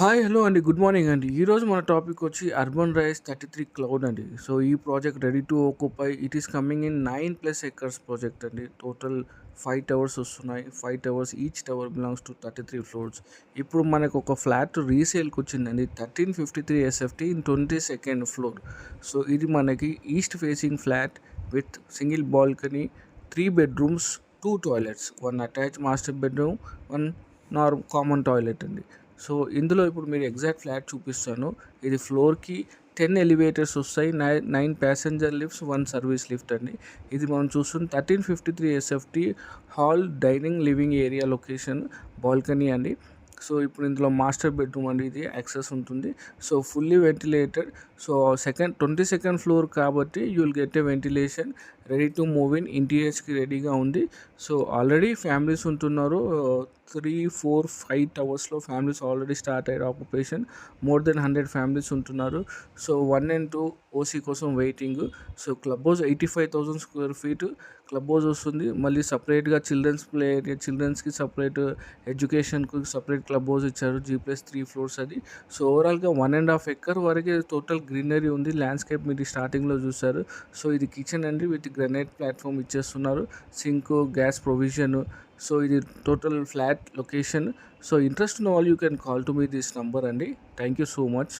Hi! Hello అండి. Good morning అండి. ఈరోజు మన టాపిక్ వచ్చి అర్బన్ రైజ్ 33 క్లౌడ్ అండి. సో, ఈ project ready to occupy it is coming in 9+ acres project అండి. టోటల్ 5 టవర్స్ వస్తున్నాయి. 5 towers each tower belongs to 33 floors. ఇప్పుడు మనకు ఒక ఫ్లాట్ రీసేల్‌కి వచ్చిందండి. 1353 SFT in 22nd floor. So, ఇది మనకి east facing flat with single balcony, 3 bedrooms, 2 toilets, 1 attached master bedroom, 1 common toilet అండి. So, ఇందులో ఇప్పుడు మీరు ఎగ్జాక్ట్ ఫ్లాట్ చూపిస్తాను. ఇది ఫ్లోర్‌కి 10 ఎలివేటర్స్ వస్తాయి. 9 ప్యాసింజర్ లిఫ్ట్స్, 1 సర్వీస్ లిఫ్ట్ అండి. ఇది మనం చూస్తుంది 1353 SFT hall, dining, living area location, balcony అండి. సో, ఇప్పుడు ఇందులో మాస్టర్ బెడ్రూమ్ అండి, ఇది యాక్సెస్ ఉంటుంది. So, fully ventilated. So, 22nd floor కాబట్టి you will get a ventilation. Ready to move in. ఇంటీరియర్స్‌కి రెడీగా ఉంది. సో, ఆల్రెడీ ఫ్యామిలీస్ ఉంటున్నారు. 3, 4, 5 టవర్స్‌లో ఫ్యామిలీస్ ఆల్రెడీ స్టార్ట్ అయ్యారు ఆక్యుపేషన్. మోర్ దెన్ 100 ఫ్యామిలీస్ ఉంటున్నారు. సో, 1 అండ్ 2 ఓసీ కోసం waiting. So, club house 85,000 square feet club house వస్తుంది. మళ్ళీ సపరేట్‌గా చిల్డ్రన్స్ ప్లే ఏరియా, చిల్డ్రన్స్‌కి సపరేట్, ఎడ్యుకేషన్‌కి సపరేట్ క్లబ్ హౌస్ ఇచ్చారు. G+3 ఫ్లోర్స్ అది. సో, ఓవరాల్‌గా 1.5 ఎకర్ వరకే టోటల్ గ్రీనరీ ఉంది. ల్యాండ్స్కేప్ మీరు స్టార్టింగ్‌లో చూసారు. సో, ఇది కిచెన్ అండి విత్ గ్రానైట్ ప్లాట్‌ఫామ్ ఇచ్చేస్తున్నారు. Sink, gas provision. సో, ఇది total flat location. So, interest ఉన్న వాళ్ళు you can call to me this number అండి. Thank you so much.